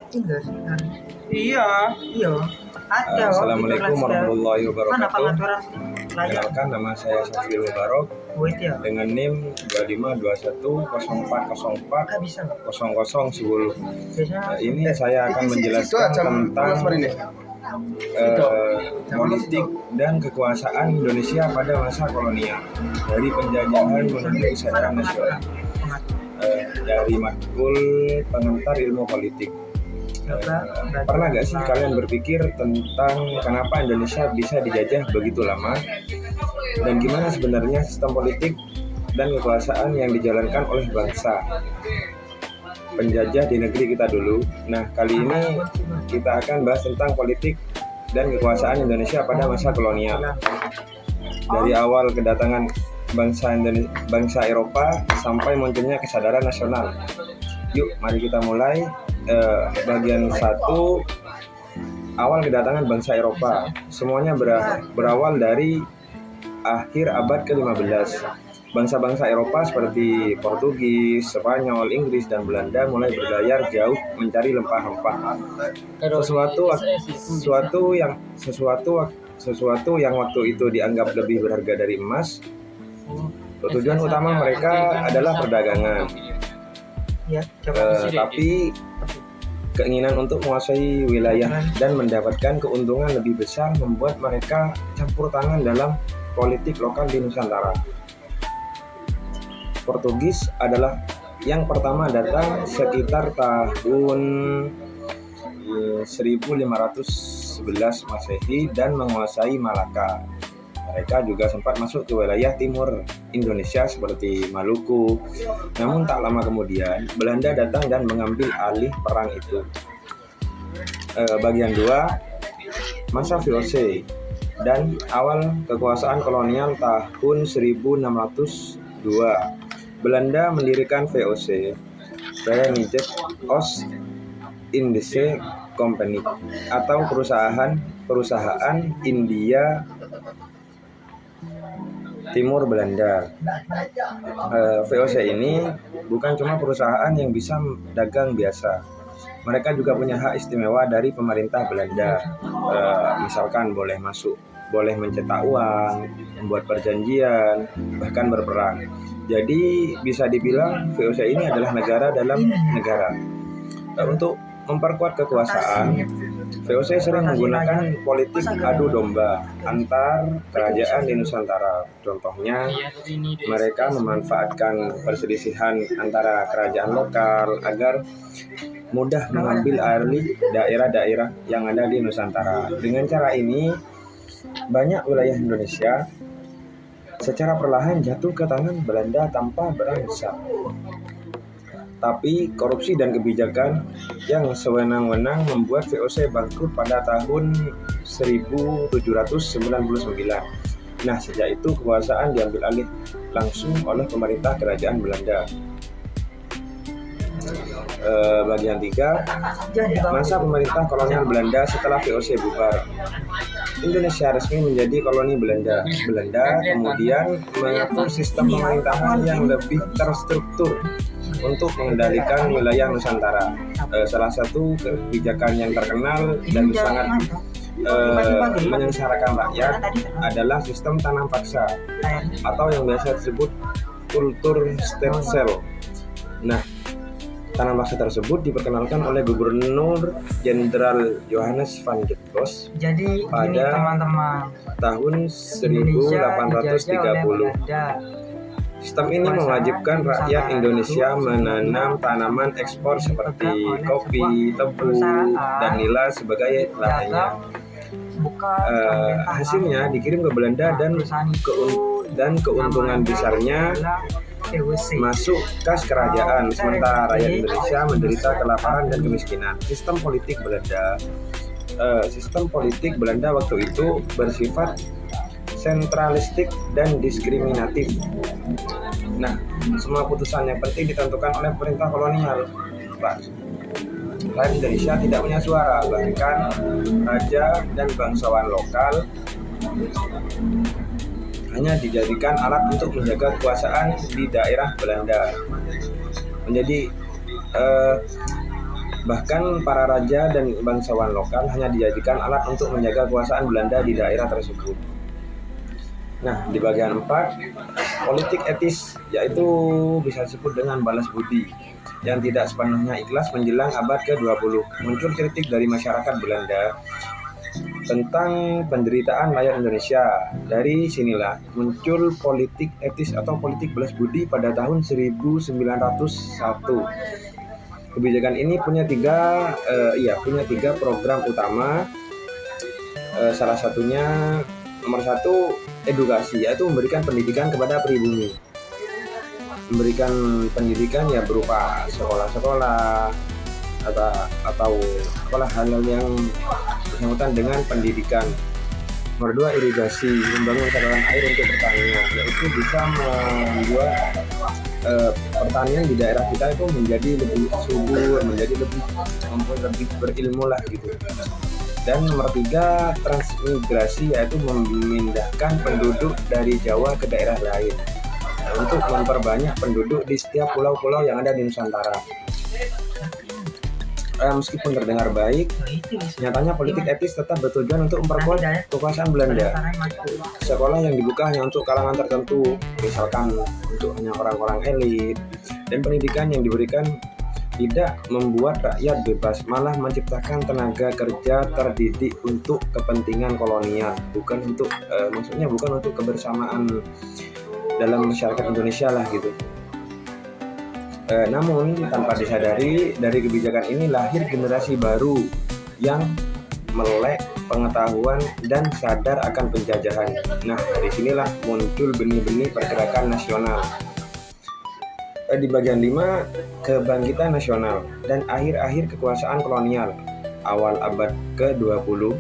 Tinggal sekitar. Iya. Iya. Ada. Assalamualaikum warahmatullahi Mana wabarakatuh. pengaturan layak? Kenalkan, nama saya Safir Mubarok Wait ya. dengan NIM 25210404 Gak bisa. 0010. Biasanya Ini saya akan menjelaskan tentang politik dan kekuasaan Indonesia pada masa kolonial, dari penjajahan menuju kesadaran nasional, dari matkul pengantar ilmu politik. Pernah gak sih kalian berpikir tentang kenapa Indonesia bisa dijajah begitu lama, dan gimana sebenarnya sistem politik dan kekuasaan yang dijalankan oleh bangsa penjajah di negeri kita dulu? Nah, kali ini kita akan bahas tentang politik dan kekuasaan Indonesia pada masa kolonial, dari awal kedatangan bangsa Eropa sampai munculnya kesadaran nasional. Yuk, mari kita mulai. Bagian 1, awal kedatangan bangsa Eropa. Semuanya berawal dari akhir abad ke-15. Bangsa-bangsa Eropa seperti Portugis, Spanyol, Inggris, dan Belanda mulai berlayar jauh mencari rempah-rempah. Sesuatu yang waktu itu dianggap lebih berharga dari emas. Tujuan utama mereka adalah perdagangan. Tapi keinginan untuk menguasai wilayah dan mendapatkan keuntungan lebih besar membuat mereka campur tangan dalam politik lokal di Nusantara. Portugis adalah yang pertama datang sekitar tahun 1511 Masehi dan menguasai Malaka. Mereka juga sempat masuk ke wilayah timur Indonesia seperti Maluku. Namun tak lama kemudian Belanda datang dan mengambil alih perang itu. Bagian 2, masa VOC dan awal kekuasaan kolonial tahun 1602. Belanda mendirikan VOC, Verenigde Oost-Indische Compagnie, atau perusahaan India Timur Belanda. VOC ini bukan cuma perusahaan yang bisa dagang biasa. Mereka juga punya hak istimewa dari pemerintah Belanda. Misalkan boleh mencetak uang, membuat perjanjian, bahkan berperang. Jadi bisa dibilang VOC ini adalah negara dalam negara. Untuk memperkuat kekuasaan, VOC sering menggunakan politik adu domba antar kerajaan di Nusantara. Contohnya, mereka memanfaatkan perselisihan antara kerajaan lokal agar mudah mengambil alih daerah-daerah yang ada di Nusantara. Dengan cara ini, banyak wilayah Indonesia secara perlahan jatuh ke tangan Belanda tanpa perang besar. Tapi korupsi dan kebijakan yang sewenang-wenang membuat VOC bangkrut pada tahun 1799. Nah, sejak itu kekuasaan diambil alih langsung oleh pemerintah kerajaan Belanda. Bagian 3, masa pemerintah kolonial Belanda setelah VOC bubar. Indonesia resmi menjadi koloni Belanda. Belanda kemudian mengatur sistem pemerintahan yang lebih terstruktur untuk mengendalikan wilayah Nusantara. Salah satu kebijakan yang terkenal dan sangat menyengsarakan rakyat adalah sistem tanam paksa, atau yang biasa disebut kultur state sale. Nah, tanam paksa tersebut diperkenalkan oleh Gubernur Jenderal Johannes van der Goes pada tahun 1830. Sistem ini mewajibkan rakyat Indonesia menanam tanaman ekspor seperti kopi, tebu, dan nila sebagai ladangnya. Hasilnya dikirim ke Belanda dan keuntungan besarnya masuk kas kerajaan, sementara rakyat Indonesia menderita kelaparan dan kemiskinan. Sistem politik Belanda waktu itu bersifat sentralistik dan diskriminatif. Nah, semua putusan yang penting ditentukan oleh pemerintah kolonial. Rakyat Indonesia tidak punya suara, bahkan raja dan bangsawan lokal hanya dijadikan alat untuk menjaga kekuasaan di daerah Belanda. Bahkan para raja dan bangsawan lokal hanya dijadikan alat untuk menjaga kekuasaan Belanda di daerah tersebut. Nah, di bagian 4, politik etis, yaitu bisa disebut dengan balas budi, yang tidak sepenuhnya ikhlas menjelang abad ke-20. Muncul kritik dari masyarakat Belanda tentang penderitaan rakyat Indonesia. Dari sinilah muncul politik etis atau politik balas budi pada tahun 1901. Kebijakan ini punya tiga program utama. Salah satunya nomor 1, edukasi, yaitu memberikan pendidikan kepada pribumi. Memberikan pendidikan ya berupa sekolah-sekolah atau apalah hal-hal yang bersangkutan dengan pendidikan. Nomor 2, irigasi, membangun saluran air untuk pertanian, yaitu bisa membuat pertanian di daerah kita itu menjadi lebih subur, menjadi lebih berilmu lah gitu. Dan nomor 3, transmigrasi, yaitu memindahkan penduduk dari Jawa ke daerah lain untuk memperbanyak penduduk di setiap pulau-pulau yang ada di Nusantara. Meskipun terdengar baik, nyatanya politik etis tetap bertujuan untuk memperkuat kekuasaan Belanda. Sekolah yang dibuka hanya untuk kalangan tertentu, misalkan untuk hanya orang-orang elit, dan pendidikan yang diberikan tidak membuat rakyat bebas, malah menciptakan tenaga kerja terdidik untuk kepentingan kolonial, bukan untuk kebersamaan dalam masyarakat Indonesia lah gitu. Namun tanpa disadari, dari kebijakan ini lahir generasi baru yang melek pengetahuan dan sadar akan penjajahan. Nah, dari sinilah muncul benih-benih pergerakan nasional. Di bagian 5, kebangkitan nasional dan akhir-akhir kekuasaan kolonial. Awal abad ke-20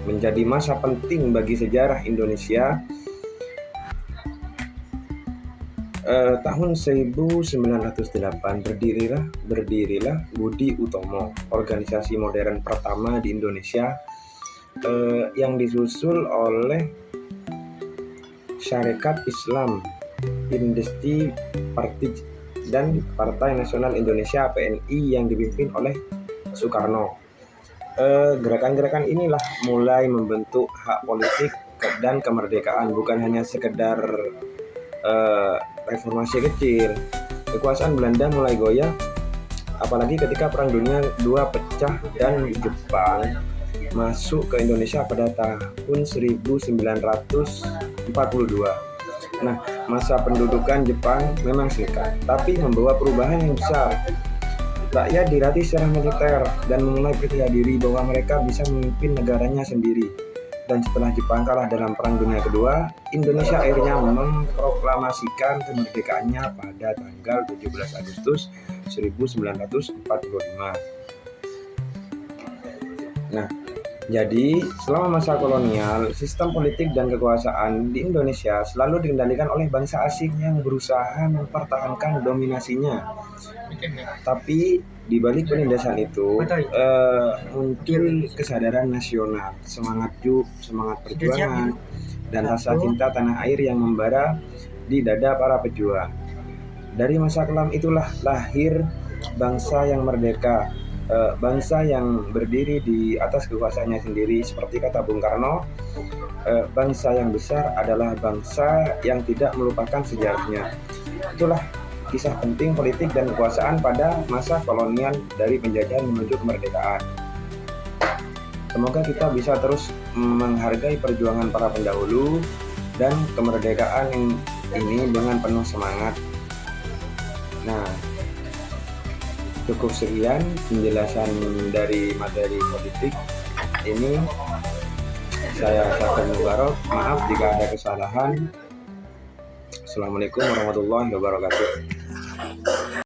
menjadi masa penting bagi sejarah Indonesia. Tahun 1908 berdirilah Budi Utomo, organisasi modern pertama di Indonesia, yang disusul oleh Syarikat Islam Industri Party dan Partai Nasional Indonesia PNI yang dipimpin oleh Soekarno. Gerakan-gerakan inilah mulai membentuk hak politik dan kemerdekaan, bukan hanya sekedar reformasi kecil. Kekuasaan Belanda mulai goyah, apalagi ketika Perang Dunia II pecah dan Jepang masuk ke Indonesia pada tahun 1942. Nah, masa pendudukan Jepang memang singkat, tapi membawa perubahan yang besar. Rakyat dilatih secara militer dan mulai percaya diri bahwa mereka bisa memimpin negaranya sendiri. Dan setelah Jepang kalah dalam Perang Dunia Kedua, Indonesia akhirnya memproklamasikan kemerdekaannya pada tanggal 17 Agustus 1945. Nah, jadi selama masa kolonial, sistem politik dan kekuasaan di Indonesia selalu dikendalikan oleh bangsa asing yang berusaha mempertahankan dominasinya. Tapi di balik penindasan itu muncul kesadaran nasional, semangat perjuangan, dan rasa cinta tanah air yang membara di dada para pejuang. Dari masa kelam itulah lahir bangsa yang merdeka, bangsa yang berdiri di atas kekuasaannya sendiri. Seperti kata Bung Karno, bangsa yang besar adalah bangsa yang tidak melupakan sejarahnya. Itulah kisah penting politik dan kekuasaan pada masa kolonial dari penjajahan menuju kemerdekaan. Semoga kita bisa terus menghargai perjuangan para pendahulu dan kemerdekaan ini dengan penuh semangat. Nah, cukup sekian penjelasan dari materi politik ini. Saya Syafir Mubarok, maaf jika ada kesalahan. Assalamualaikum warahmatullahi wabarakatuh.